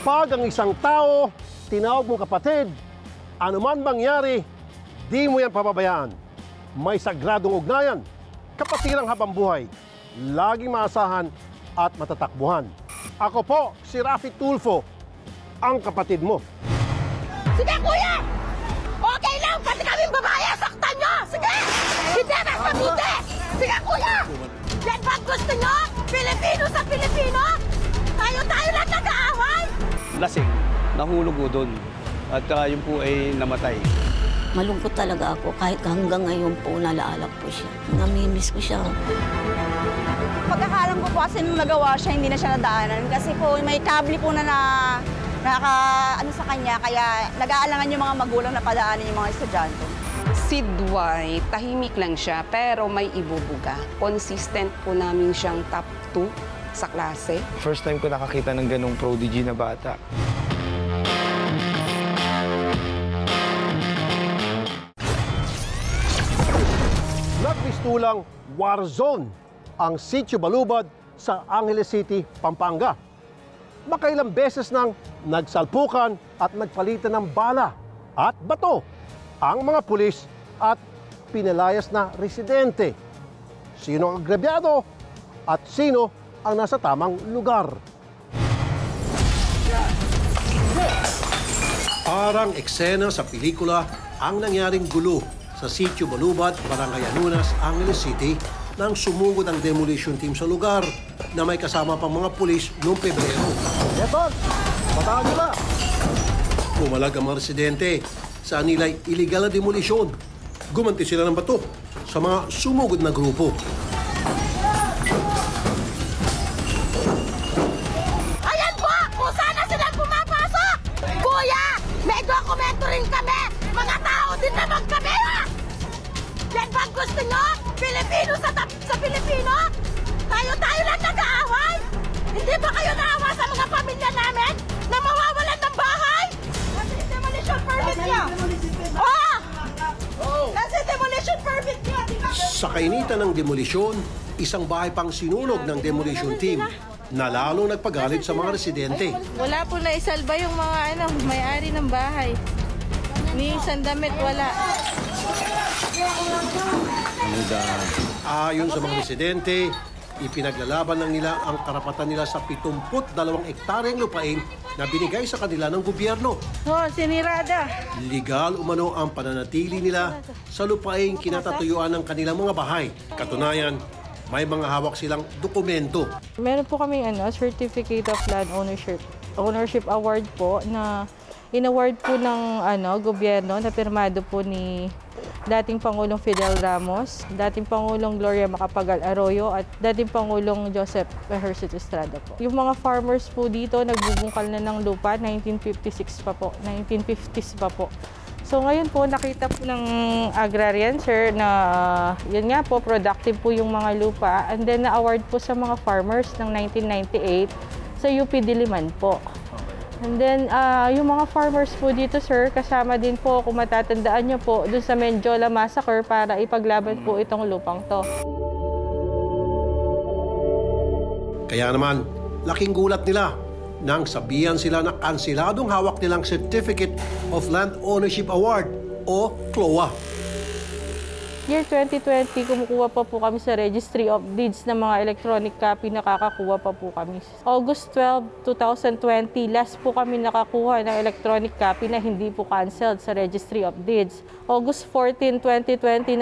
Kapag ang isang tao, tinawag mo kapatid, anuman mangyari, di mo yan pababayaan. May sagradong ugnayan, kapatirang habang buhay, laging maasahan at matatakbuhan. Ako po, si Rafi Tulfo, ang kapatid mo. Sige, kuya! Okay lang, pati kaming babae, saktan nyo! Sige! Hindi, mas mabuti! Sige, kuya! Yan ba gusto nyo? Pilipino sa Pilipino? Tayo-tayo lang nag-aaway! Lasing, nahulog ko doon. At yun po ay namatay. Malungkot talaga ako kahit hanggang ngayon po nalaala po siya. Namimiss ko siya. Pagkakalam ko po kasi nung nagawa siya, hindi na siya nadaanan. Kasi po may kable po na ano sa kanya, kaya nag-aalangan yung mga magulang na padaanin yung mga estudyante. Si Dwight, tahimik lang siya pero may ibubuga. Consistent po namin siyang top 2 sa klase. First time ko nakakita ng ganong prodigy na bata. Nagpistulang war zone ang Sitio Balubad sa Angeles City, Pampanga. Makailang beses nang nagsalpukan at nagpalitan ng bala at bato ang mga pulis at pinalayas na residente. Sino ang agrabyado at sino ang nasa tamang lugar? Parang eksena sa pelikula ang nangyaring gulo sa Sitio Balubad, Barangay Anunas, Angeles City nang sumugod ang demolition team sa lugar na may kasama pang mga pulis noong Pebrero. Eton, bataan nila! Pumalag ang mga residente sa nila'y iligal na demolisyon. Gumanti sila ng bato sa mga sumugod na grupo. Ayan po! Kung sana silang pumapasok! Kuya! May dokumento rin kami! Mga tao din naman kami! Yan ba gusto nyo? Pilipino sa Pilipino? Tayo-tayo lang nag-aaway? Hindi ba kayo naawa sa mga pamilya namin na mawawalan ng bahay? Kasi demolition permit niya! Kasi demolition permit niya! Sa kainitan ng demolisyon, isang bahay pang sinunog ng demolition team na lalong nagpagalit sa mga residente. Wala po na isalba yung mga may-ari ng bahay. Ni isang damit, wala. Ayon sa mga residente, ipinaglalaban lang nila ang karapatan nila sa 72 ektaryang lupain na binigay sa kanila ng gobyerno. Sinirada. Legal umano ang pananatili nila sa lupain kinatatuyuan ng kanilang mga bahay. Katunayan, may mga hawak silang dokumento. Meron po kaming Certificate of Land Ownership Award po na in-award po ng gobyerno na pirmado po ni dating Pangulong Fidel Ramos, dating Pangulong Gloria Macapagal Arroyo at dating Pangulong Joseph Ejercito Estrada po. Yung mga farmers po dito nagbubungkal na ng lupa 1956 pa po, 1950s pa po. So ngayon po nakita po ng agrarian sir na yun nga po productive po yung mga lupa and then na-award po sa mga farmers ng 1998 sa UP Diliman po. And then, yung mga farmers po dito, sir, kasama din po, kung matatandaan nyo po, dun sa Mendiola Massacre para ipaglaban po itong lupang to. Kaya naman, laking gulat nila nang sabihan sila na kansiladong hawak nilang Certificate of Land Ownership Award o CLOA. Year 2020, kumukuha pa po kami sa Registry of Deeds ng mga electronic copy, nakakakuha pa po kami. August 12, 2020, last po kami nakakuha ng electronic copy na hindi po canceled sa Registry of Deeds. August 14, 2020,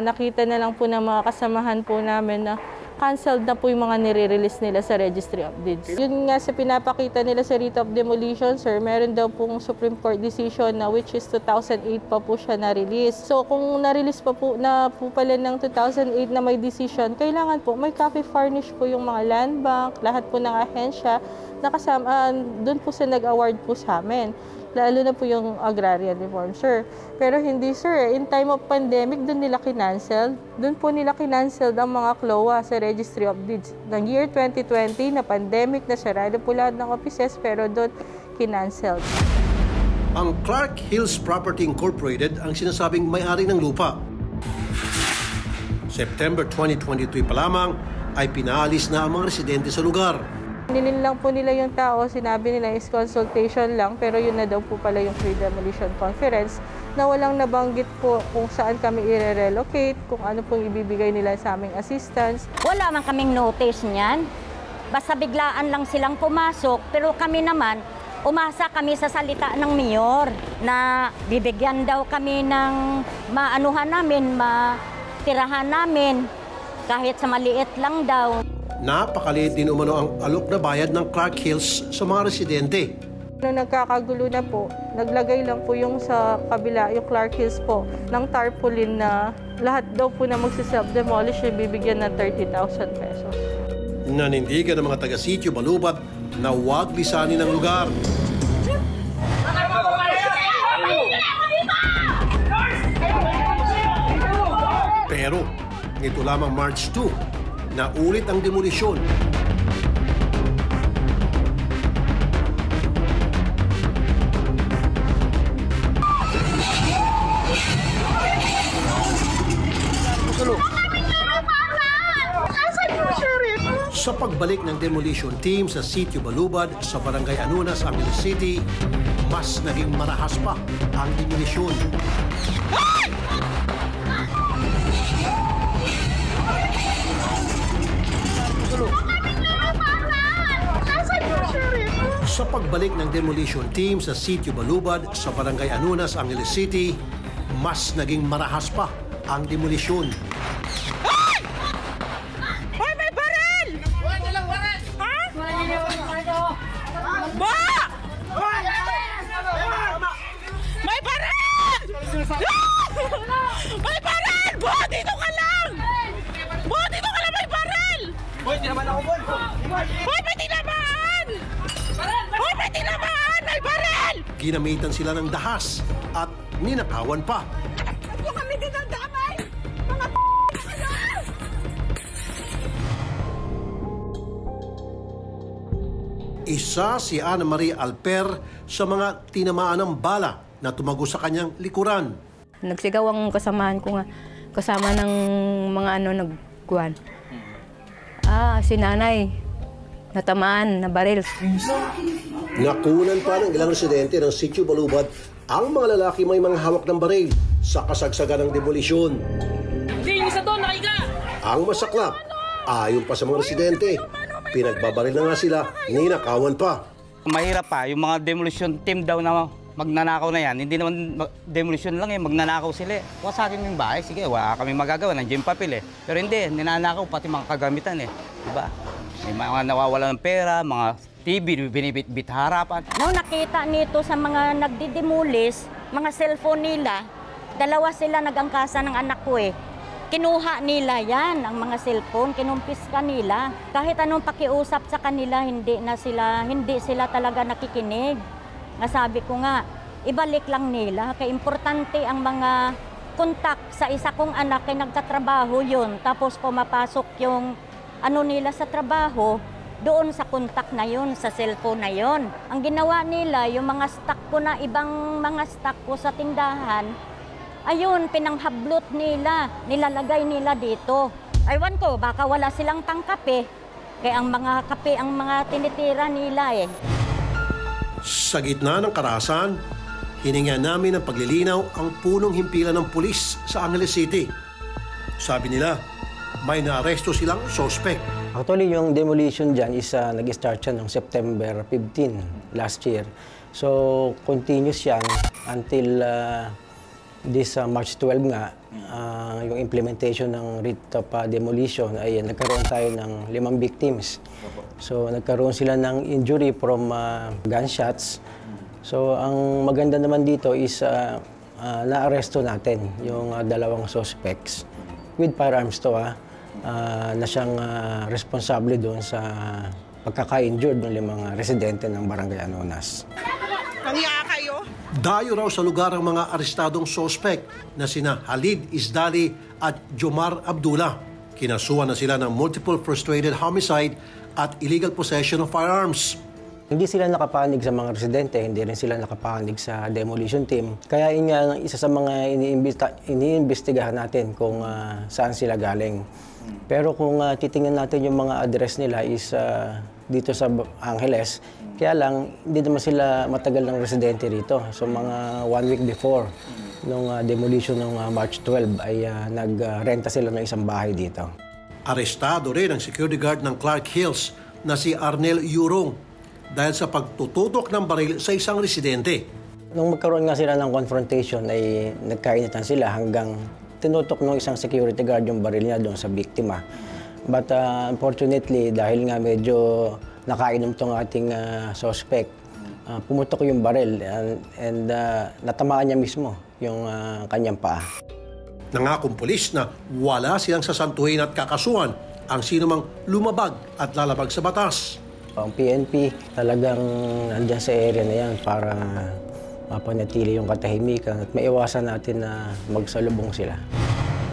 nakita na lang po ng mga kasamahan po namin na canceled na po yung mga nire-release nila sa Registry of Deeds. Yun nga sa pinapakita nila sa writ of demolition, sir, meron daw pong Supreme Court decision na which is 2008 pa po siya na-release. So kung na-release pa po na po pala ng 2008 na may decision, kailangan po may copy furnish po yung mga land bank, lahat po ng ahensya na kasama, doon po sa nag-award po sa amin. Lalo na po yung agrarian reform, sir. Pero hindi, sir. In time of pandemic, doon nila kinancel. Doon po nila kinancel ang mga CLOA sa Registry of Deeds. Ng year 2020 na pandemic, na sarado po lahat ng offices, pero doon kinancel. Ang Clark Hills Property Incorporated ang sinasabing may-ari ng lupa. September 2023 pa lamang ay pinaalis na ang mga residente sa lugar. Nilin lang po nila yung tao, sinabi nila is consultation lang, pero yun na daw po pala yung pre-demolition conference na walang nabanggit po kung saan kami i-relocate, kung ano pong ibibigay nila sa aming assistance. Wala man kaming notice niyan. Basta biglaan lang silang pumasok, pero kami naman, umasa kami sa salita ng mayor na bibigyan daw kami ng maanuhan namin, matirahan namin, kahit sa maliit lang daw. Napakaliit din umano ang alok na bayad ng Clark Hills sa mga residente. Nung nagkakagulo na po, naglagay lang po yung sa kabila, yung Clark Hills po, ng tarpaulin na lahat daw po na magsi-self-demolish ay bibigyan ng 30,000 pesos. Nanindigan ng mga taga-sitio Balubat na huwag lisanin ang lugar. Pero nito lamang March 2, na ulit ang demolisyon. Sa pagbalik ng demolition team sa Sitio Balubad sa Barangay Anunas, Angeles City, mas naging marahas pa ang demolisyon. Sa pagbalik ng demolition team sa Sitio Balubad sa Barangay Anunas, Angeles City, mas naging marahas pa ang demolisyon. Hoy! Hoy, may baril! Hoy, dalang baril! Ha? Ba! May baril! May baril! Ba, dito ka lang! Ba, dito ka lang, may baril! Hoy, tinaman ako, Bon! Hoy, may tinaman! Hoy, may tinaman! May baril! Ginamitan sila ng dahas at ninakawan pa. Huwag kami dinadamay! Mga Isa si Ana Maria Alper sa mga tinamaan ng bala na tumago sa kanyang likuran. Nagsigaw ang kasamahan ko nga, kasama ng mga nagkuhan. Si nanay, natamaan, nabaril. Nakunan pa ng ilang residente ng Sitio Balubad ang mga lalaki may mga hawak ng baril sa kasagsagan ng demolisyon. Ang masaklap, ayon pa sa mga residente, pinagbabaril na nga sila, ninakawan pa. Mahirap pa, yung mga demolition team daw na magnanakaw na yan, hindi naman demolition lang magnanakaw sila. Wasagin yung bahay, sige, wala kami magagawa, nandiyan yung papel Pero hindi, ninanakaw pati mga kagamitan Diba? May mga nawawala ng pera, mga TV, binibit harapan. Nung nakita nito sa mga nagdidemolis, mga cellphone nila, dalawa sila nag-angkasa ng anak ko Kinuha nila yan, ang mga cellphone, kinumpis nila. Kahit anong pakiusap sa kanila, hindi sila talaga nakikinig. Sabi ko nga, ibalik lang nila. Kaya importante ang mga kontak sa isa kong anak ay nagtatrabaho yun. Tapos pumapasok yung nila sa trabaho, doon sa kontak na yun, sa cellphone na yun. Ang ginawa nila, yung mga stock ko na, ibang mga stock ko sa tindahan, ayun, pinanghablot nila, nilalagay nila dito. Aywan ko, baka wala silang pangkape. Kaya ang mga kape, ang mga tinitira nila Sa gitna ng karahasan, hininga namin ng paglilinaw ang punong himpilan ng pulis sa Angeles City. Sabi nila, may naaresto silang suspect. Actually, yung demolition dyan is nag-start siya noong September 15 last year. So, continuous yan until this March 12 nga, yung implementation ng writ of demolition ay nagkaroon tayo ng 5 victims. So, nagkaroon sila ng injury from gunshots. So, ang maganda naman dito is na-aresto natin yung 2 suspects with firearms na siyang responsable doon sa pagkaka-injured ng 5 residente ng Barangay Anunas. Nangiya kayo? Dayo raw sa lugar ang mga arestadong suspect na sina Halid Isdali at Jomar Abdullah. Kinasuhan na sila ng multiple frustrated homicide at illegal possession of firearms. Hindi sila nakapanig sa mga residente, hindi rin sila nakapanig sa demolition team. Kaya yun nga, isa sa mga iniimbestigahan natin kung saan sila galing. Pero kung titingnan natin yung mga address nila is dito sa Angeles. Kaya lang, hindi naman sila matagal ng residente rito. So mga 1 week before nung demolition ng March 12 ay nagrenta sila ng isang bahay dito. Arestado rin ang security guard ng Clark Hills na si Arnel Yurong dahil sa pagtututok ng baril sa isang residente. Nung magkaroon nga sila ng confrontation ay nagkainitan sila hanggang tinutok ng isang security guard yung baril niya doon sa biktima. But unfortunately, dahil nga medyo nakainom itong ating suspect, pumutok yung baril and natamaan niya mismo yung kanyang paa. Nangakong pulis na wala silang sasantuhin at kakasuhan ang sinumang lumabag at lalabag sa batas. Ang PNP talagang nandyan sa area na yan para mapanatili yung katahimikan at maiwasan natin na magsalubong sila.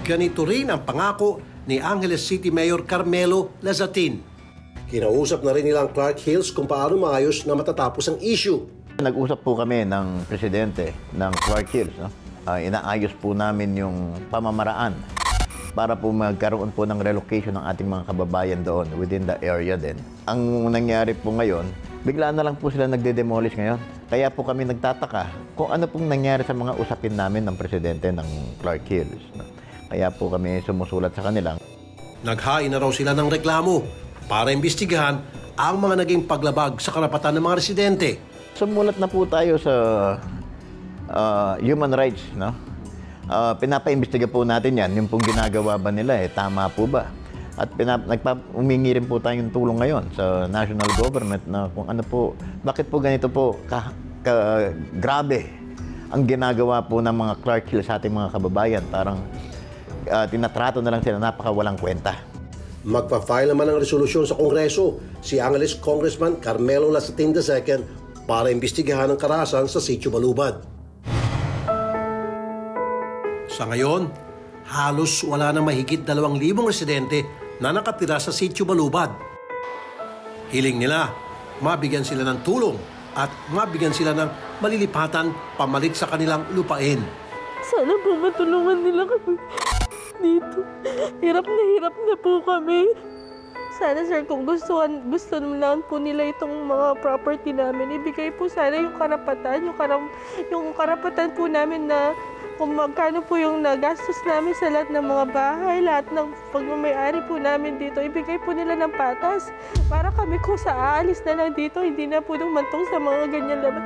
Ganito rin ang pangako ni Angeles City Mayor Carmelo Lazatin. Kinausap na rin nilang Clark Hills kung paano maayos na matatapos ang issue. Nag-usap po kami ng presidente ng Clark Hills. No? Inaayos po namin yung pamamaraan para po magkaroon po ng relocation ng ating mga kababayan doon within the area din. Ang nangyari po ngayon, bigla na lang po sila nagde-demolish ngayon. Kaya po kami nagtataka kung ano pong nangyari sa mga usapin namin ng presidente ng Clark Hills. No? Kaya po kami sumusulat sa kanila. Naghain na raw sila ng reklamo para imbestigahan ang mga naging paglabag sa karapatan ng mga residente. Sumulat na po tayo sa human rights, no? Pinapaimbestiga po natin yan, yung pong ginagawa ba nila, tama po ba? At umingi rin po tayong tulong ngayon sa national government na kung ano po, bakit po ganito po grabe ang ginagawa po ng mga Clark Hills sa ating mga kababayan. Parang tinatrato na lang sila, napakawalang kwenta. Magpa-file naman ng resolusyon sa Kongreso si Angeles Congressman Carmelo Lazatin II para imbestigahan ang karahasan sa Sitio Balubad. Sa ngayon, halos wala na mahigit 2,000 residente na nakatira sa Sitio Balubad. Hiling nila, mabigyan sila ng tulong at mabigyan sila ng malilipatan pamalit sa kanilang lupain. Sana po matulungan nila kami dito. Hirap na po kami. Sana sir, kung gusto naman po nila itong mga property namin, ibigay po sana yung karapatan, yung karapatan po namin na kung magkano po yung nagastos namin sa lahat ng mga bahay, lahat ng pagmamayari po namin dito, ibigay po nila ng patas. Para kami kung sa aalis na lang dito, hindi na po dumantong sa mga ganyan laban.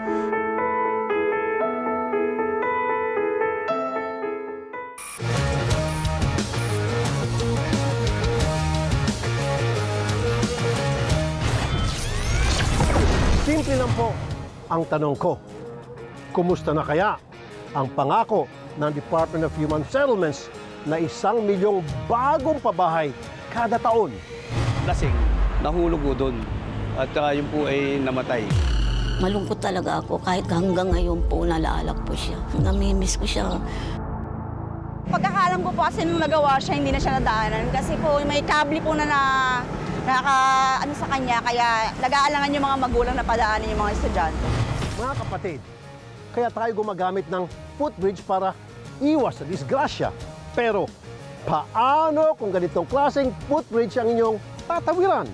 Simple lang po ang tanong ko. Kumusta na kaya ang pangako ng Department of Human Settlements na 1 milyong bagong pabahay kada taon? Lasing, nahulog po doon at yun po ay namatay. Malungkot talaga ako kahit hanggang ngayon po nalaalak po siya. Namimiss ko siya. Pagkakalam ko po kasi nung nagawa siya, hindi na siya nadaanan. Kasi po may kable po na sa kanya, kaya nag-aalangan yung mga magulang na padaanin yung mga estudyante. Mga kapatid, kaya tayo gumagamit ng footbridge para iwas sa disgrasya. Pero paano kung ganitong klaseng footbridge ang inyong tatawiran?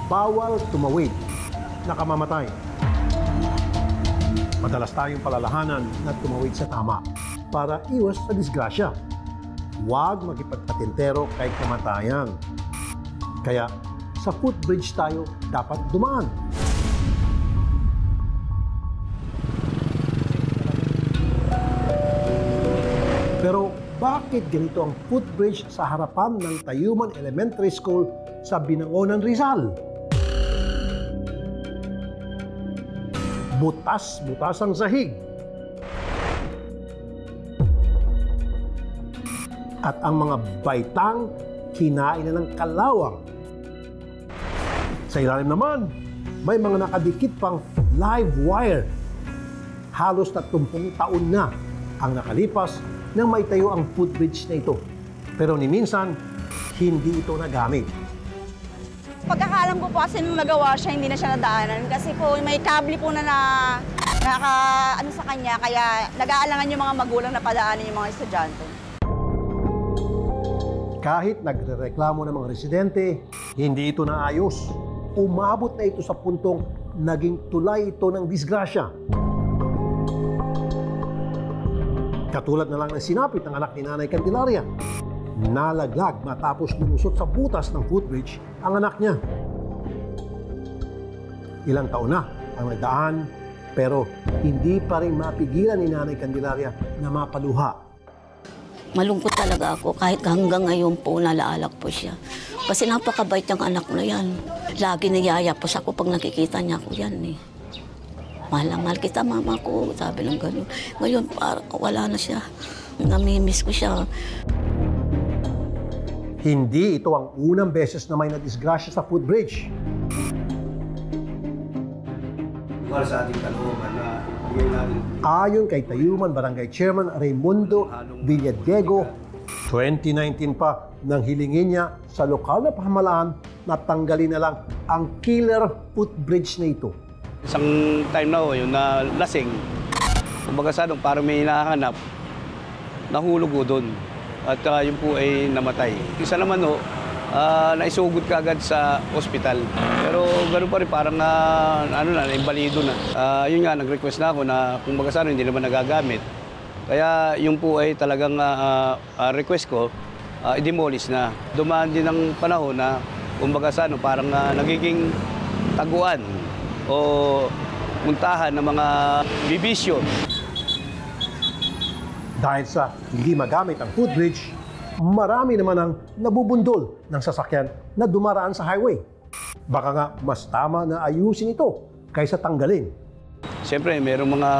Bawal tumawid, nakamamatay. Madalas tayong palalahanan na tumawid sa tama para iwas sa disgrasya. Huwag magipagpatintero kay kamatayan. Kaya sa footbridge tayo dapat dumaan. Pero bakit ganito ang footbridge sa harapan ng Tayuman Elementary School sa Binangonan, Rizal? Butas-butas ang sahig. At ang mga baitang kinain na ng kalawang. Sa ilalim naman, may mga nakadikit pang live wire. Halos 30 taon na ang nakalipas nang maitayo ang footbridge na ito. Pero ni minsan, hindi ito nagamit. Pagkakalam ko po kasi nung nagawa siya, hindi na siya nadaanan. Kasi po may kable po na sa kanya, kaya nag-aalangan yung mga magulang na padaanin yung mga estudyante. Kahit nagrereklamo ng mga residente, hindi ito naayos. Umabot na ito sa puntong naging tulay ito ng disgrasya. Katulad na lang ng sinapit ng anak ni Nanay Candelaria. Nalaglag matapos lumusot sa butas ng footbridge ang anak niya. Ilang taon na ang nagdaan, pero hindi pa rin mapigilan ni Nanay Candelaria na mapaluha. Malungkot talaga ako kahit hanggang ngayon po nalaalak po siya. Kasi napakabait ng anak na yan. Lagi niyayapos ako pag nakikita niya ako yan eh. Mahal na mahal kita mama ko, sabi ng gano'n. Ngayon wala na siya. Namimiss ko siya. Hindi ito ang unang beses na may nadisgrasya sa footbridge. Sa ating kalooban na bigay natin. Ayon kay Tayuman Barangay Chairman Raimundo Villadiego, 2019 pa nang hilingin niya sa lokal na pamahalaan na tanggalin na lang ang killer footbridge na ito. Isang time na yun na lasing, kumbaga sa doon, parang may hinahanap, nahulog ko doon. At yun po ay namatay. Isa naman naisugod ka agad sa ospital. Pero ganoon pa rin, parang naimbalido na. Yun nga, nag-request na ako na kung baga sa hindi naman nagagamit. Kaya yun po ay talagang request ko, i-demolish na. Dumaan din ng panahon na kung baga sa parang nagiging taguan o muntahan ng mga bibisyo. Dahil sa hindi magamit ang footbridge, marami naman ang nabubundol ng sasakyan na dumaraan sa highway. Baka nga mas tama na ayusin ito kaysa tanggalin. Siyempre, mayroong mga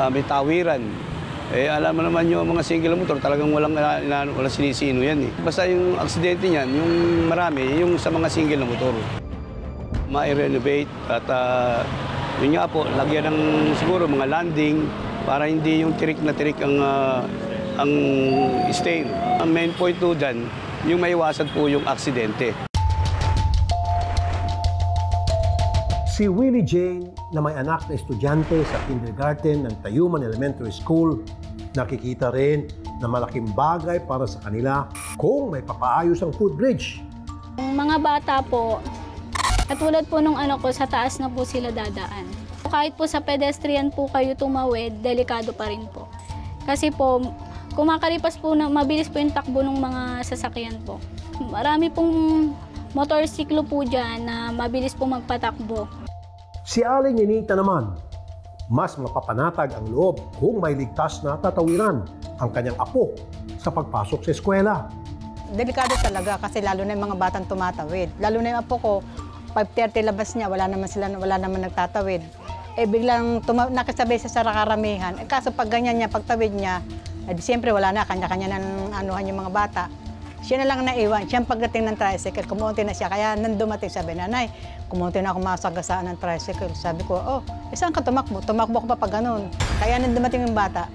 may tawiran. Alam mo naman yung mga single motor, talagang walang sinisino yan eh. Basta yung aksidente niyan, yung marami, yung sa mga single na motor. Ma-renovate at yun nga po, lagyan ng siguro mga landing para hindi yung tirik na tirik ang stain. Ang main point po dyan, yung maiwasan po yung aksidente. Si Willie Jane na may anak na estudyante sa kindergarten ng Tayuman Elementary School, nakikita rin na malaking bagay para sa kanila kung may papaayos ang footbridge. Mga bata po, katulad po nung anak ko, sa taas na po sila dadaan. Kahit po sa pedestrian po kayo tumawid, delikado pa rin po. Kasi po, kumakalipas po, mabilis po yung takbo ng mga sasakyan po. Marami pong motorsiklo po dyan na mabilis po magpatakbo. Si Aling Ninita naman, mas mapapanatag ang loob kung may ligtas na tatawiran ang kanyang apo sa pagpasok sa eskwela. Delikado talaga kasi lalo na yung mga batang tumatawid. Lalo na yung apo ko, 5:30 labas niya, wala naman nagtatawid. Biglang nakasabay sa karamihan. Kaso pag ganyan niya, pagtawid niya, siyempre wala na, kanya-kanya ng anuhan yung mga bata. Siya na lang naiwan. Siya pagdating ng tricycle, kumunti na siya. Kaya nang dumating, sabi, nanay, kumunti na ako masagasaan ng tricycle. Sabi ko, saan ka tumakbo? Tumakbo ko pa pag ganun. Kaya nang dumating yung bata,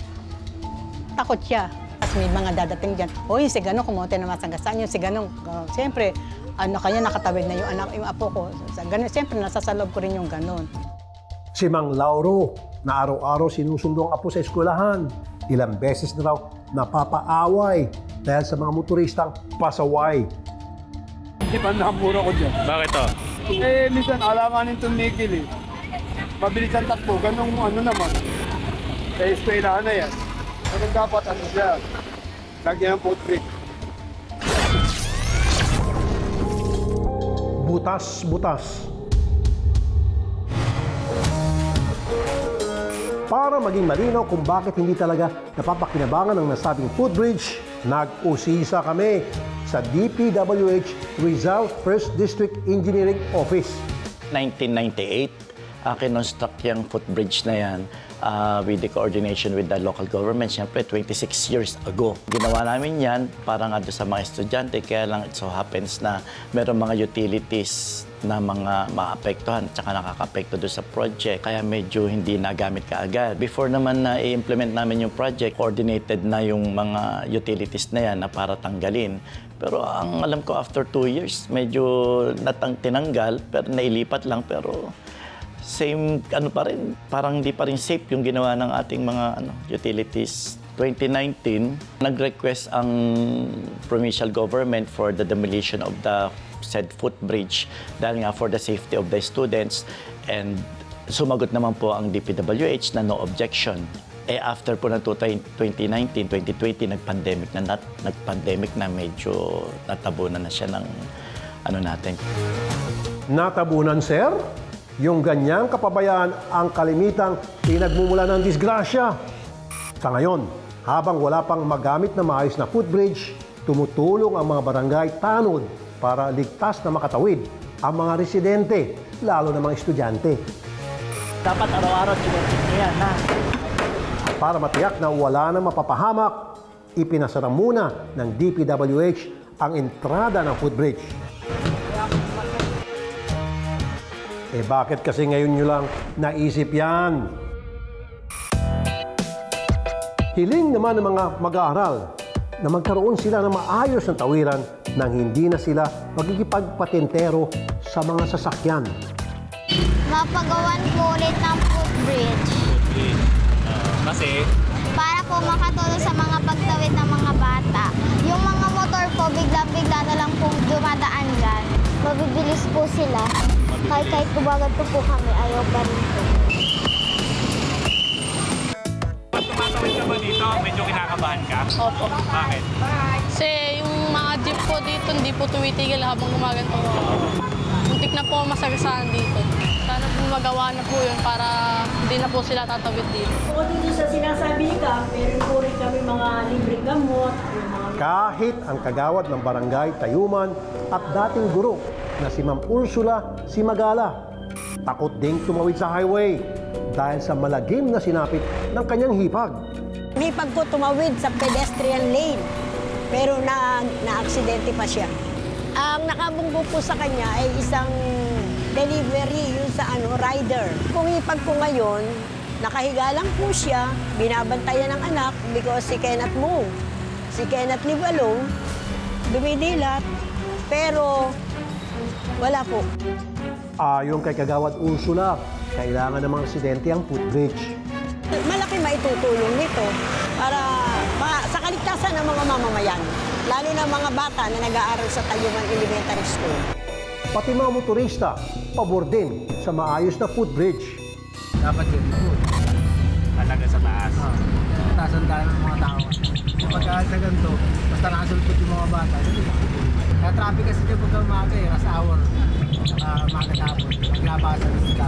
takot siya. Tapos may mga dadating dyan. Yung si ganun, kumunti na masagasaan. Yung si ganun, siyempre, kanya nakatawid na yung apo ko. Ganun, siyempre, nasasalob ko rin yung ganun. Si Mang Lauro, na araw-araw sinusundo ang apo sa eskwelahan. Ilang beses na raw napapaaway dahil sa mga motoristang pasaway. Hindi pa nakamura ko dyan. Bakit to? Minsan alanganin tumigil eh. Mabilis ang takbo, ganun naman. Sa eskwelahan na yan. Pero dapat siya, lagyan ng footbridge. Butas-butas. Para maging malinaw kung bakit hindi talaga napapakinabangan ng nasabing footbridge, nag-usisa kami sa DPWH Rizal 1st District Engineering Office. 1998, kinonstruct yung footbridge na yan with the coordination with the local government. Siyempre, 26 years ago. Ginawa namin yan para nga doon sa mga estudyante, kaya lang it so happens na meron mga utilities na mga maapektuhan at saka nakaka-apekto doon sa project. Kaya medyo hindi nagamit kaagad. Before naman na i-implement namin yung project, coordinated na yung mga utilities na yan na para tanggalin. Pero ang alam ko, after 2 years, medyo tinanggal, pero nailipat lang. Pero same, pa rin, parang hindi pa rin safe yung ginawa ng ating mga utilities. 2019, nag-request ang provincial government for the demolition of the said footbridge dahil nga for the safety of the students, and sumagot naman po ang DPWH na no objection. After po ng 2019, 2020, nag-pandemic na medyo natabunan na siya ng natin. Natabunan, sir? Yung ganyang kapabayaan ang kalimitang pinagmumula ng disgrasya. Sa ngayon, habang wala pang magamit na maayos na footbridge, tumutulong ang mga barangay tanod para ligtas na makatawid ang mga residente, lalo na mga estudyante. Dapat araw-araw chinecheck yan, ha? Para matiyak na wala na mapapahamak, ipinasara muna ng DPWH ang entrada ng footbridge. Bakit kasi ngayon nyo lang naisip yan? Hiling naman ng mga mag-aaral na magkaroon sila ng maayos na tawiran nang hindi na sila magigipagpatentero sa mga sasakyan. Mapagawan po ulit ng footbridge. Kasi? Para po makatulong sa mga pagtawid ng mga bata. Yung mga motor po, bigla-bigla na lang po dumadaan dyan. Mabibilis po sila. Kahit kubagat po kami, ayaw pa rin po. Pag tumatawid ka ba dito, medyo kinakabahan ka? Opo. Bakit? Kasi yung mga jeep po dito, hindi po tumitigil habang gumaganto po. Muntik na po masagasaan dito. Sana po magawa na po yun para hindi na po sila tatawid dito. Bukod dito sa sinasabi ka, meron po rin kami mga libreng gamot. Kahit ang kagawad ng barangay Tayuman at dating guro na si Ma'am Ursula Simagala, takot ding tumawid sa highway dahil sa malagim na sinapit ng kanyang hipag. Hipag ko tumawid sa pedestrian lane, pero na-aksidente pa siya. Ang nakabunggo po sa kanya ay isang delivery, yun sa rider. Kung hipag ko ngayon, nakahiga lang po siya, binabantayan ng anak because he cannot move. Si Kenneth live alone, dumidilat, pero wala po. Ayon kay Kagawad Ursula, kailangan ng mga residente ang footbridge. Malaki maitutulong nito para sa kaligtasan ng mga mamamayan, lalo na mga bata na nag-aaral sa Tayuman Elementary School. Pati mga motorista, pabor din sa maayos na footbridge. Dapat yun po. Talaga sa taas. Taasan tayo ng mga tao. Pagka sa ganito, basta nakasulpot yung mga bata. Kaya traffic kasi dyan pagka umaga rush hour. Umaga tapos, paglabasan sila.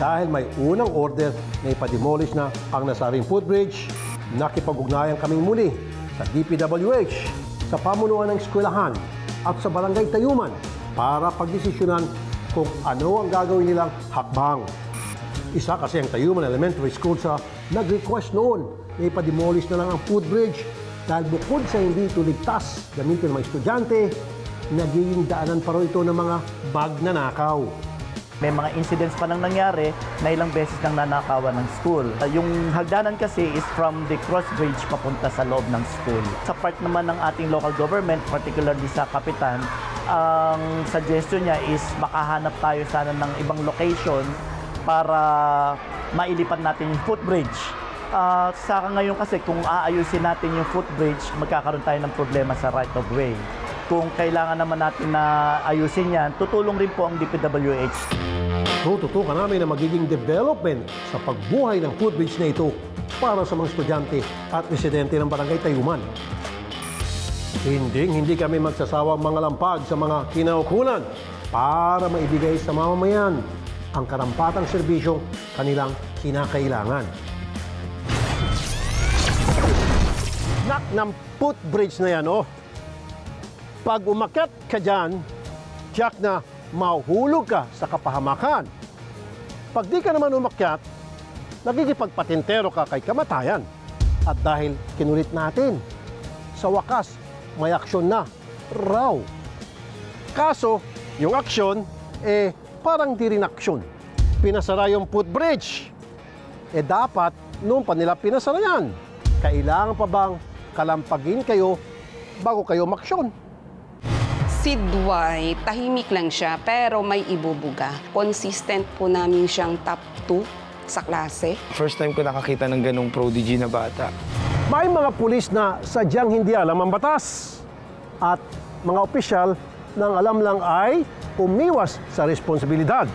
Dahil may unang order na ipademolish na ang nasabing footbridge, nakipag-ugnayan kaming muli sa DPWH, sa pamunuan ng eskwelahan at sa barangay Tayuman para pagdesisyonan kung ano ang gagawin nilang hakbang. Isa kasi ang Tayuman Elementary School sa nag-request noon na ipademolish na lang ang footbridge dahil bukod sa hindi ito ligtas gamitin ng mga estudyante, nagiging daanan pa rin ito ng mga magnanakaw. May mga incidents pa nang nangyari na ilang beses nang nanakawan ng school. Yung hagdanan kasi is from the cross bridge papunta sa loob ng school. Sa part naman ng ating local government, particularly sa Kapitan, ang suggestion niya is makahanap tayo sana ng ibang location para mailipat natin yung footbridge. Saka ngayon kasi kung aayusin natin yung footbridge, magkakaroon tayo ng problema sa right of way. Kung kailangan naman natin na ayusin yan, tutulong rin po ang DPWH. Tututukan namin na magiging development sa pagbuhay ng footbridge na ito para sa mga estudyante at residente ng Barangay Tayuman. Hindi kami magsasawang mga lampag sa mga kinaukulan para maibigay sa mamamayan ang karampatang serbisyong kanilang kinakailangan. Nak ng footbridge na yan, oh. Pag umakyat ka dyan, tiyak na mahuhulog ka sa kapahamakan. Pag di ka naman umakyat, nagigipagpatintero ka kay kamatayan. At dahil kinulit natin, sa wakas, may aksyon na raw. Kaso, yung aksyon, parang di rin aksyon. Pinasara yung footbridge. Dapat, noon pa nila pinasara yan. Kailangan pa bang kalampagin kayo bago kayo maksyon? Si Dwight, tahimik lang siya pero may ibubuga. Consistent po namin siyang top 2 sa klase. First time ko nakakita ng ganong prodigy na bata. May mga pulis na sadyang hindi alam ang batas. At mga opisyal nang alam lang ay umiwas sa responsibilidad.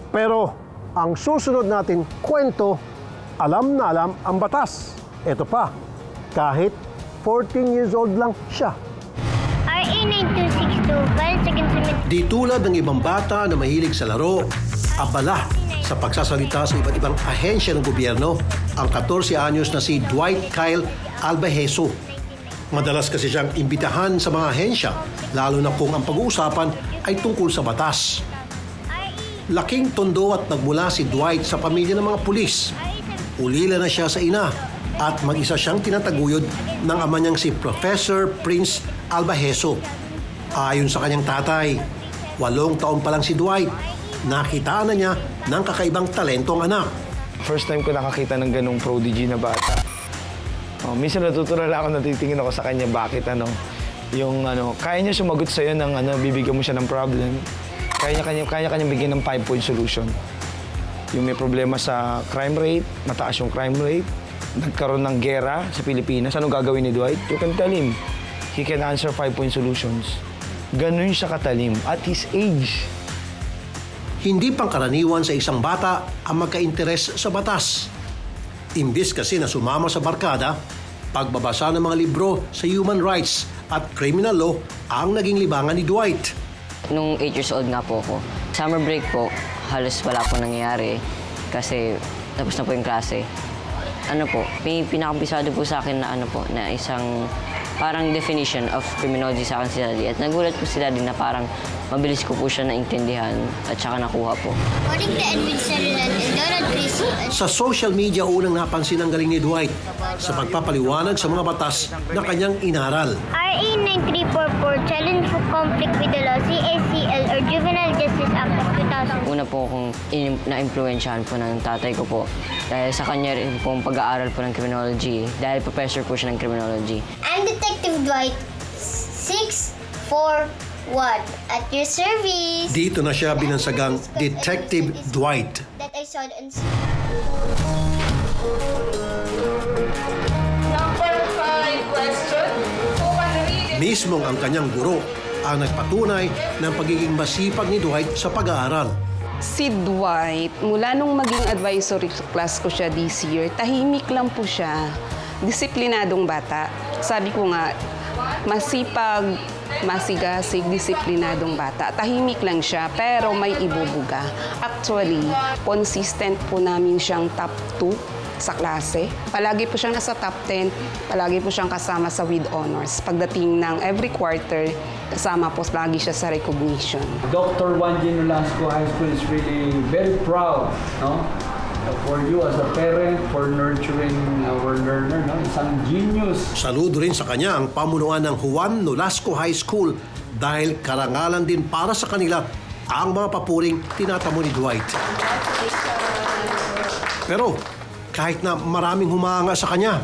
Pero ang susunod natin kwento, alam na alam ang batas. Ito pa, kahit 14 years old lang siya. RA 9262, Di tulad ng ibang bata na mahilig sa laro, abala sa pagsasalita sa iba't ibang ahensya ng gobyerno, ang 14 anyos na si Dwight Kyle Albajeso. Madalas kasi siyang imbitahan sa mga ahensya, lalo na kung ang pag-uusapan ay tungkol sa batas. Laking tondo at nagmula si Dwight sa pamilya ng mga pulis. Ulila na siya sa ina at mag-isa siyang tinataguyod ng ama niyang si Professor Prince Albajeso. Ayon sa kanyang tatay, 8 taon pa lang si Dwight. Nakitaan na niya ng kakaibang talento ang anak. First time ko nakakita ng ganong prodigy na bata. Minsan natutunan ako, natitingin ako sa kanya, bakit kaya niya sumagot sa'yo ng bibigyan mo siya ng problem. Kaya kanya bigyan ng 5-point solution. Yung may problema sa crime rate, mataas yung crime rate, nagkaroon ng gera sa Pilipinas, anong gagawin ni Dwight? You can tell him. He can answer 5-point solutions. Ganun siya katalim at his age. Hindi pangkaraniwan sa isang bata ang magka-interes sa batas. Imbis kasi na sumama sa barkada, pagbabasa ng mga libro sa human rights at criminal law ang naging libangan ni Dwight. Nung 8 years old nga po ako, summer break po, halos wala po nangyayari kasi tapos na po yung klase. May pinakabisado po sa akin na isang parang definition of criminology sa akin si Daddy. At nagulat po si Daddy na parang mabilis ko po siya naintindihan at saka nakuha po. Sa social media, unang napansin ang galing ni Dwight sa pagpapaliwanag sa mga batas na kanyang inaral. RA 9344, challenge for conflict with the law, CACL or Juvenile Justice Act of 2000. Una po akong na-influensyahan po ng tatay ko po dahil sa kanya rin po ang pag-aaral po ng criminology dahil professor po siya ng criminology. I'm Detective Dwight, 641 at your service. Dito na siya binansagang Detective Dwight. That I saw on... Number 5 question. Mismong ang kanyang guro ang nagpatunay ng pagiging masipag ni Dwight sa pag-aaral. Si Dwight, mula nung maging advisory class ko siya this year, tahimik lang po siya. Disiplinadong bata. Sabi ko nga, masipag, masigasig, disiplinadong bata. Tahimik lang siya, pero may ibubuga. Actually, consistent po namin siyang top 2 sa klase. Palagi po siyang nasa top 10, palagi po siyang kasama sa with honors. Pagdating ng every quarter, kasama po lagi siya sa recognition. Dr. Juan Gino Nolasco High School is really very proud, for you as a parent, for nurturing our learner, isang genius. Saludo rin sa kanya ang pamunuan ng Juan Nolasco High School dahil karangalan din para sa kanila ang mga papuring tinatamo ni Dwight. Pero kahit na maraming humanga sa kanya,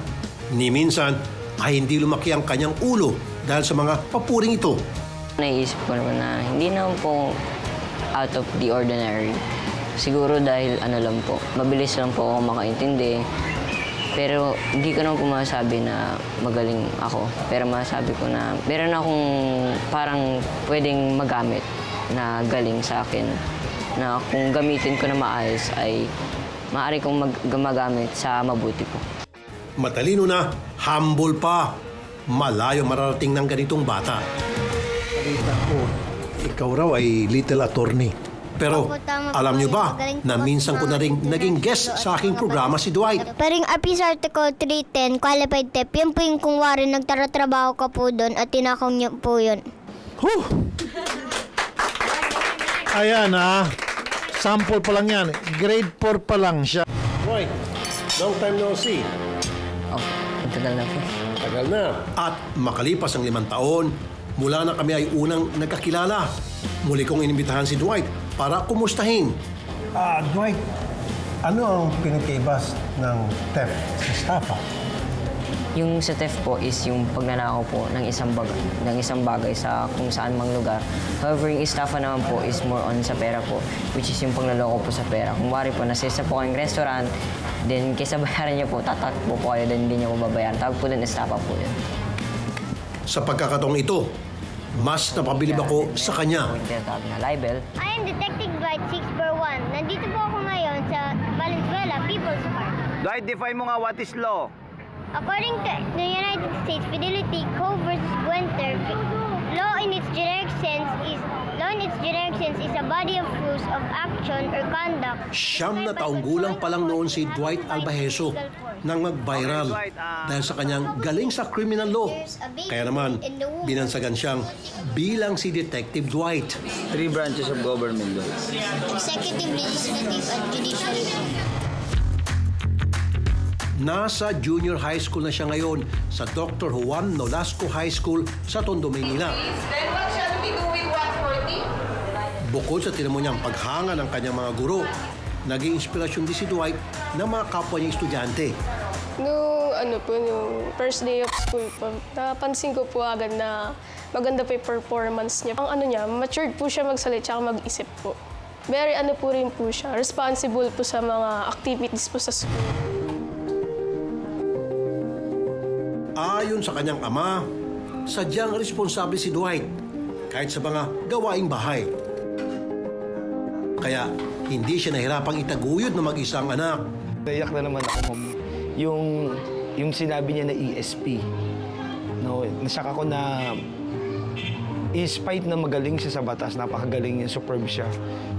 ni minsan ay hindi lumaki ang kanyang ulo dahil sa mga papuring ito. Naisip ko naman na hindi naman po out of the ordinary. Siguro dahil lang po, mabilis lang po ako makaintindi. Pero hindi ko naman po masabi na magaling ako. Pero masabi ko na meron akong parang pwedeng magamit na galing sa akin. Na kung gamitin ko na maayos ay maaari kong magamit sa mabuti po. Matalino na, humble pa. Malayo mararating ng ganitong bata. Balita ko, ikaw raw ay little attorney. Pero alam niyo ba na minsan ko na rin naging guest sa aking programa si Dwight? Paring APIS Article 310, qualified tip, yun po yung kung wari nagtatrabaho ka po doon at tinakong niyo po yun. Ayan sample pa lang yan. Grade 4 pa lang siya. Dwight, long time no see. Tagal na po. Tagal na. At makalipas ang 5 taon, mula na kami ay unang nagkakilala. Muli kong inimbitahan si Dwight para kumustahin. Dwight, ano ang pinagkaibas ng theft sa estafa? Yung sa theft po is yung pagnanakaw po ng isang bagay sa kung saan mang lugar. However, yung estafa naman po is more on sa pera po, which is yung pagnaloko po sa pera. Kung wari po, nasisa po kayong restaurant, then kaysa bayaran niyo po, tatakbo po kayo, then hindi niyo po babayaran. Tawag po din estafa po yun. Sa pagkakataong ito, mas napabilib ako sa kanya. Na libel. I am Detective Dwight 641. Nandito po ako ngayon sa Valenzuela People's Park. Dwight, define mo nga what is law. According to the United States Fidelity Co. versus Gwenter, law in its generic sense is a body of rules of action or conduct. 9 na taong gulang pa lang noon si Dwight Albajeso nang mag-viral dahil sa kanyang galing sa criminal law. Kaya naman, binansagan siyang bilang si Detective Dwight. 3 branches of government law. Executive, legislative, and judiciary. Nasa junior high school na siya ngayon sa Dr. Juan Nolasco High School sa Tondo, Maynila. Then what shall we do with 140? Bukod sa tinamo niyang paghanga ng kanyang mga guro, naging inspirasyon din si Dwight ng mga kapwa niyang estudyante. Nung first day of school po, napansin ko po agad na maganda po yung performance niya. Ang matured po siya magsalita at mag-isip po. Very po rin po siya, responsible po sa mga activities po sa school. Ayon sa kanyang ama, sadyang responsable si Dwight kahit sa mga gawaing bahay. Kaya hindi siya nahirapang itaguyod na mag-isang anak. Naiyak na naman ako, Ma'am. Yung sinabi niya na ESP, no, nasyak ako na despite na magaling siya sa batas, napakagaling niya, superb siya,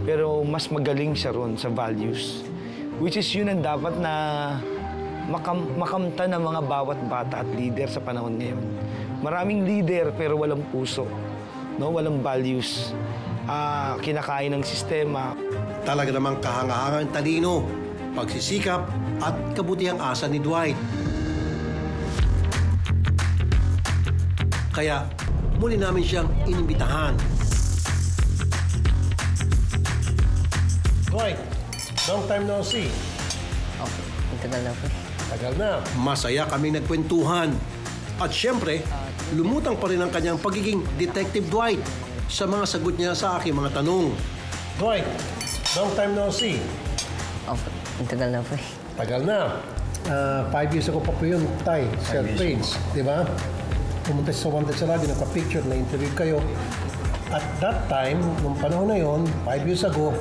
pero mas magaling siya ron sa values. Which is yun ang dapat na makamta ng mga bawat bata at leader sa panahon ngayon. Maraming leader pero walang puso, no? Walang values. Kinakain ng sistema. Talaga namang kahangahangang talino, pagsisikap at kabutihang asa ni Dwight. Kaya muli namin siyang inimbitahan. Dwight, long time no see. Okay, tagal na po. Tagal na. Masaya kaming nagkwentuhan. At syempre, lumutang pa rin ang kanyang pagiging Detective Dwight sa mga sagot niya sa aking mga tanong. Dwight, long time no see. Okay, tagal na po. Tagal na. 5 years ago pa po yun, Tay, Sir Prince, di ba? Pumunta sa Wanted sa radio, nagpa-picture, na-interview kayo. At that time, nung panahon na yun, 5 years ago,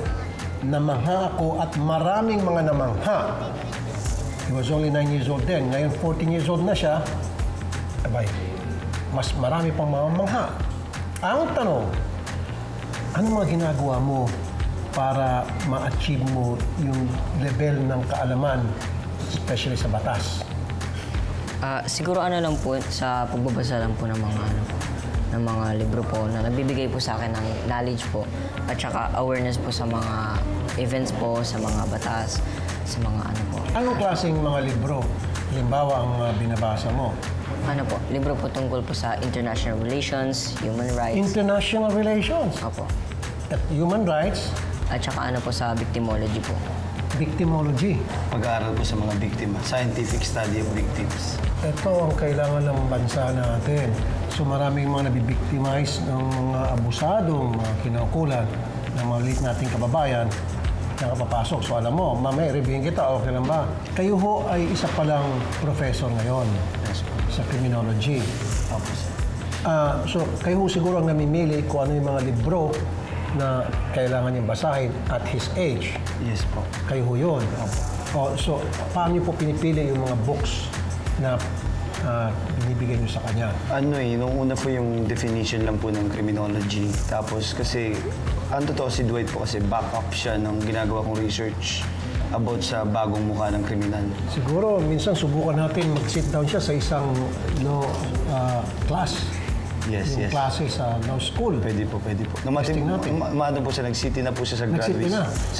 namangha ako at maraming mga namangha. He was only 9 years old then. Ngayon, 14 years old na siya. Abay, mas marami pang mamangha. Ang tanong, ano mga ginagawa mo para ma-achieve mo yung level ng kaalaman, especially sa batas? Siguro lang po, sa pagbabasa lang po ng mga libro po na nagbibigay po sa akin ng knowledge po at saka awareness po sa mga events po, sa mga batas, sa mga po. Anong klaseng mga libro? Halimbawa, ang binabasa mo? Libro po tungkol po sa international relations, human rights. International relations? Opo. At human rights? At saka po sa victimology po. Victimology? Pag-aaral po sa mga biktima, scientific study of victims. Ito ang kailangan ng bansa natin. So maraming mga nabibictimize ng mga abusadong, mga kinaukulan ng mga liit nating kababayan na kapapasok. So alam mo, mamaya reviewin kita, okay lang ba? Kayo ho ay isa palang professor ngayon sa criminology. So kayo ho siguro ang namimili kung ano yung mga libro na kailangan niyang basahin at his age. Yes po. Kayo ho yun. So paano niyo po pinipili yung mga books na binibigay niyo sa kanya? Nung una po yung definition lang po ng criminology. Tapos kasi, ang totoo si Dwight po kasi back-up siya ng ginagawa kong research about sa bagong mukha ng kriminal. Siguro, minsan subukan natin mag-sit down siya sa isang class. Yes, yung klase sa law school. Pwede po. Umaano po siya, nag-city na po siya sa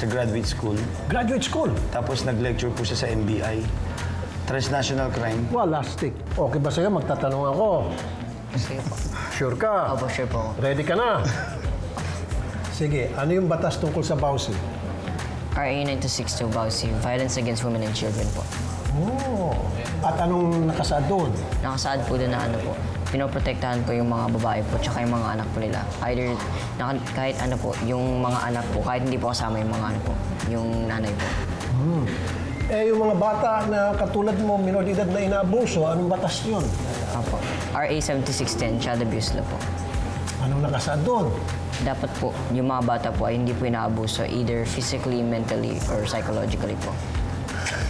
graduate school. Graduate school? Tapos nag-lecture po siya sa NBI. Transnational crime. Lastik. Okay ba sa'yo? Magtatanong ako. Sige po. Sure ka? Opo, sure po. Ready ka na? Sige, ano yung batas tungkol sa BAUSI? RA 9262 BAUSI, Violence Against Women and Children po. At anong nakasaad doon? Nakasaad po doon na ano po, pinoprotektahan po yung mga babae po tsaka yung mga anak po nila. Either kahit ano po, yung mga anak po, kahit hindi po kasama yung mga ano po, yung nanay po. Yung mga bata na katulad mo, minor edad na inaabuso, anong batas yun? Opo. RA 7610, child abuse law po. Anong nakasaad doon? Dapat po, yung mga bata po ay hindi po inaabuso either physically, mentally, or psychologically po.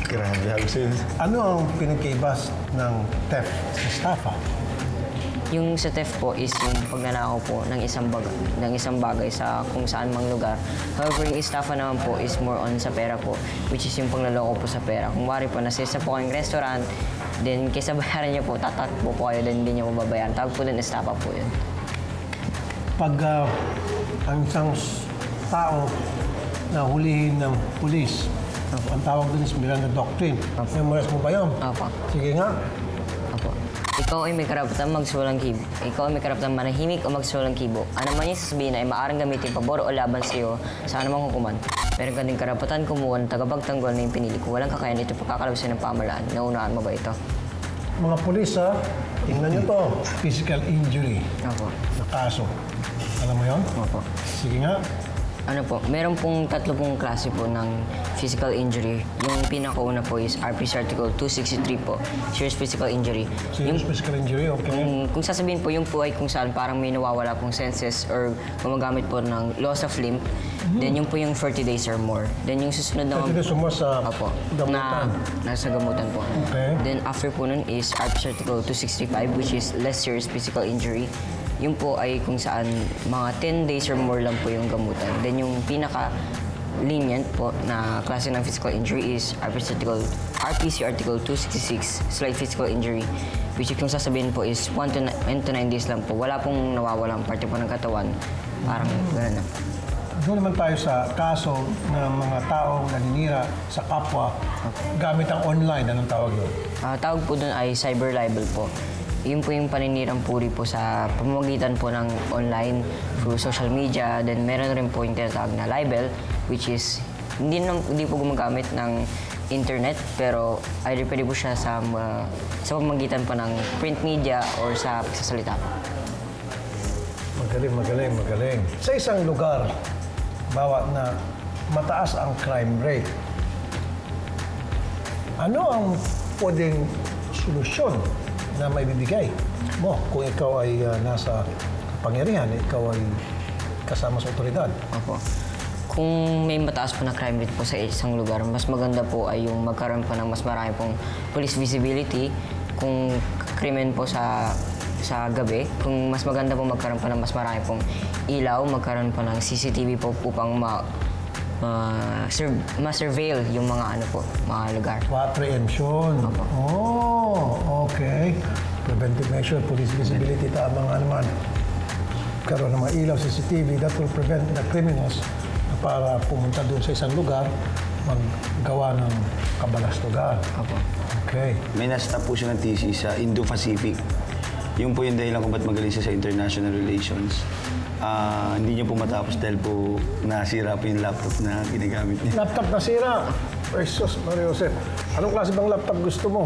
Grabe, Alcin. Ano ang pinagkaibas ng theft sa estafa? Yung sa theft po is yung pagnanakaw po ng isang bagay sa kung saan mang lugar. However, yung estafa naman po is more on sa pera po, which is yung pangloloko po sa pera. Kung wari po, nasa po kayong restaurant, then kaysa bayaran niyo po, tatakbo po kayo, then hindi niyo mababayaran. Tawag po din estafa po yun. Pag ang isang tao na hulihin ng pulis, ang tawag doon is Miranda Doctrine. Memorize mo ba yun? Opo. Sige nga. Opo. Ikaw ay may karapatan magsuwalang kibo. Ikaw ay may karapatan manahimik o magsuwalang kibo. Ano man yung sasabihin ay maaaring gamitin pabor o laban sa iyo sa anumang hukuman. Meron ka din karapatan kumuha ng tagapagtanggol na yung pinili ko. Walang kakayan ito pagkakalabasin ng pamahalaan. Nauunaan mo ba ito? Mga pulis, ha? Tingnan nyo to. Physical injury. Opo. Na kaso. Alam mo yun? Opo. Sige nga. Ano po, meron pong 3 klase po ng physical injury. Yung pinakauna po is RPC Article 263 po, serious physical injury. Serious physical injury, okay. Kung sasabihin po, yung po ay kung saan parang may nawawala pong senses or gumagamit po ng loss of limb. Then yung po yung 30 days or more. Then yung susunod naman 30 days or more sa gamutan? Nasa gamutan po. Okay. Then after po nun is RPC Article 265, which is less serious physical injury. Yung po ay kung saan mga 10 days or more lang po yung gamutan. Then yung pinaka-lenient po na klase ng physical injury is RPC Article 266, slight physical injury, which kung sasabihin po is 1 to 9 days lang po. Wala pong nawawalang parte po ng katawan. Parang gano'n na. Doon naman tayo sa kaso ng mga taong naninira sa kapwa gamit ang online. Anong tawag yun? Tawag po doon ay cyber libel po. Yun po yung paninirang puri po sa pamamagitan po ng online through social media. Then meron rin po yung tinatawag na libel, which is hindi po gumagamit ng internet, pero either pwede po siya sa pamamagitan po ng print media or sa pagsasalita po. Magaling. Sa isang lugar, bawa na mataas ang crime rate, ano ang pwedeng solusyon na may bibigay mo kung ikaw ay nasa kapangyarihan, ikaw ay kasama sa otoridad? Opo. Kung may mataas po na crime rate po sa isang lugar, mas maganda po ay yung magkaroon po ng mas marami pong police visibility. Kung krimen po sa gabi, kung mas maganda po magkaroon po ng mas marami pong ilaw, magkaroon po ng CCTV po upang ma-surveil yung mga mga lugar. Preemption. Oh, okay. Preventive measure, police visibility, tama nga naman. Karoon ng mga ilaw, CCTV, that will prevent the criminals na para pumunta doon sa isang lugar, maggawa ng kabalastugan. Okay. May na-stop po siya ng TC sa Indo-Pacific. Yung po yung dahilan kung ba't magaling siya sa international relations. Hindi niya po matapos dahil po nasira po yung laptop na ginagamit niya. Laptop nasira? Jesus, Mario Jose. Anong klase bang laptop gusto mo?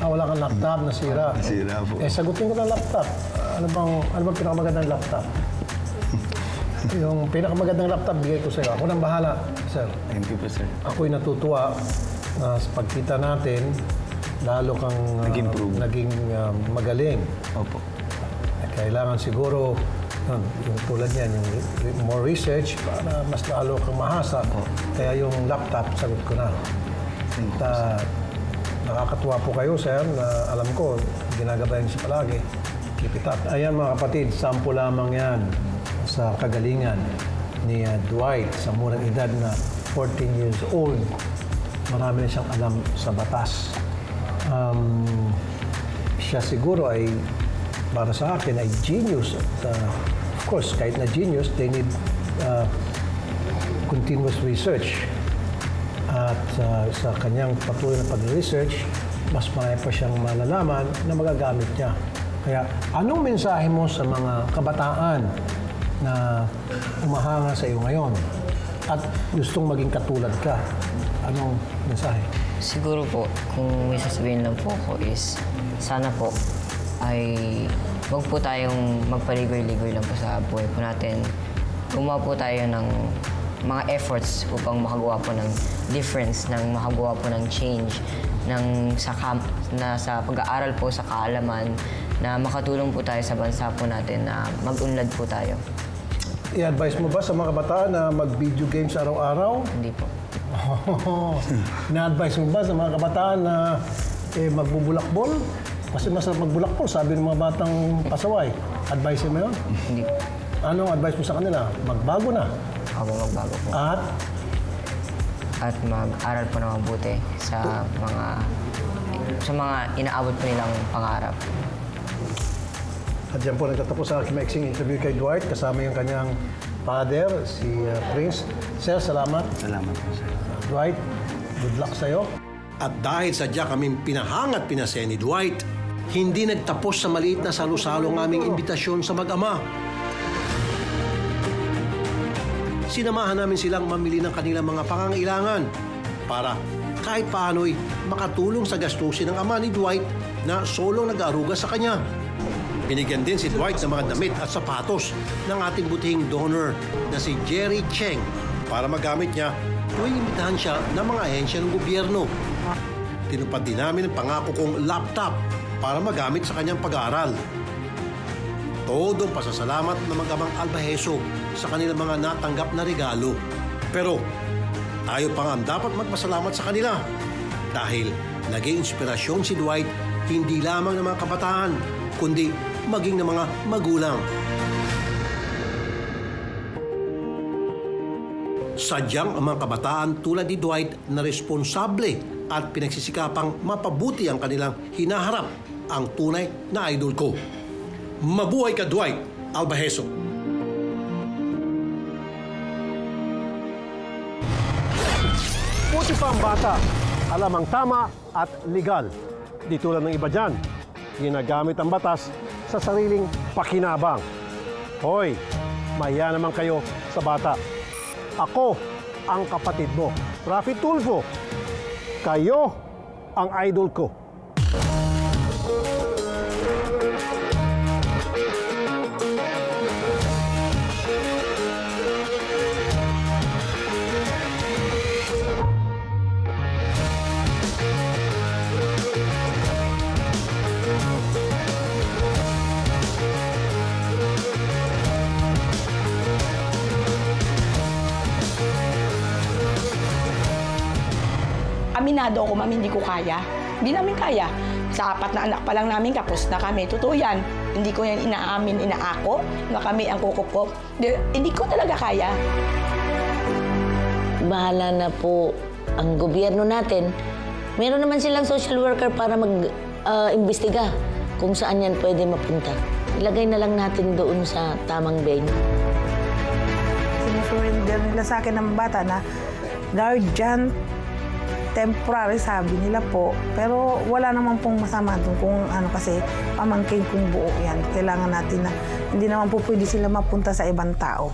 Wala kang laptop, nasira. Nasira po. Sagutin ko ng laptop. Ano bang pinakamagandang laptop? Yung pinakamagandang laptop, bigay ko sa'yo. Ako nang bahala, sir. Thank you po, sir. Ako'y natutuwa na sa pagkita natin, lalo kang naging magaling. Opo. Kailangan siguro, yung tulad niyan, yung more research para mas lalo kang mahasa. Kaya yung laptop, sagot ko na. Nakakatuwa po kayo, sir, na alam ko, ginagabayan siya palagi. Keep it up. Ayan mga kapatid, sample lamang yan sa kagalingan ni Dwight sa murang edad na 14 years old. Marami na siyang alam sa batas. Siya siguro ay, para sa akin, ay genius. At, of course, kahit na genius, they need continuous research. At sa kanyang patuloy na pag-research, mas marami pa siyang malalaman na magagamit niya. Kaya, anong mensahe mo sa mga kabataan na umahanga sa iyo ngayon at gustong maging katulad ka? Anong mensahe? Siguro po, kung may sasabihin lang po ako is, sana po ay wag po tayong magpaligoy-ligoy lang po sa buhay po natin. Gumawa po tayo ng mga efforts upang makagawa po ng difference, makagawa po ng change, sa pag-aaral po, sa kaalaman, na makatulong po tayo sa bansa po natin na mag-unlad po tayo. I-advise mo ba sa mga kabataan na mag-video games araw-araw? Hindi po. Na-advise mo ba sa mga kabataan na magbubulakbol? Kasi masarap magbulakbol, sabi ng mga batang pasaway. Advice mo yun? Hindi po. Anong advice mo sa kanila? Magbago na? Ako magbago po. At mag-aral po na mabuti sa mga inaabot po nilang pangarap. At dyan po nagtatapos sa aking maiksing interview kay Dwight, kasama yung kanyang father, si Prince. Sir, salamat. Salamat po, sir. Dwight, good luck sa'yo. At dahil sadya kaming pinahangat pinasaya ni Dwight, hindi nagtapos sa maliit na salo-salo ang aming imbitasyon sa mag-ama. Sinamahan namin silang mamili ng kanilang mga pangangailangan para kahit paano'y makatulong sa gastusin ng ama ni Dwight na solong nag-aaruga sa kanya. Binigyan din si Dwight ng mga damit at sapatos ng ating butihing donor na si Jerry Cheng para magamit niya tuwing imbitahan siya ng mga ahensya ng gobyerno. Tinupad din namin ang pangako kong laptop para magamit sa kanyang pag-aaral. Todong pasasalamat ng mag-amang Albaheso sa kanilang mga natanggap na regalo. Pero tayo pa nga dapat magpasalamat sa kanila dahil naging inspirasyon si Dwight hindi lamang ng mga kabataan kundi maging ng mga magulang. Sadyang ang mga kabataan tulad ni Dwight na responsable at pinagsisikapang mapabuti ang kanilang hinaharap ang tunay na idol ko. Mabuhay ka, Dwight Albaheso! Puti pa ang bata, alam ang tama at legal. Di tulad ng iba dyan, ginagamit ang batas sa sariling pakinabang. Hoy, mahiya naman kayo sa bata. Ako ang kapatid mo, Rafi Tulfo. Kayo ang idol ko. Aminado ako, ma'am, hindi ko kaya. Hindi namin kaya. Sa 4 na anak pa lang namin, kapos na kami. Totoo yan. Hindi ko yan inaamin, inaako na kami ang kukup. Hindi ko talaga kaya. Bahala na po ang gobyerno natin. Meron naman silang social worker para mag-imbestiga kung saan yan pwede mapunta. Ilagay na lang natin doon sa tamang venue. Sinusurrender nila sa akin ng bata na guardian temporary, sabi nila po. Pero wala naman pong masama doon kung ano, kasi pamangkin kong buo yan. Kailangan natin na hindi naman po pwede sila mapunta sa ibang tao.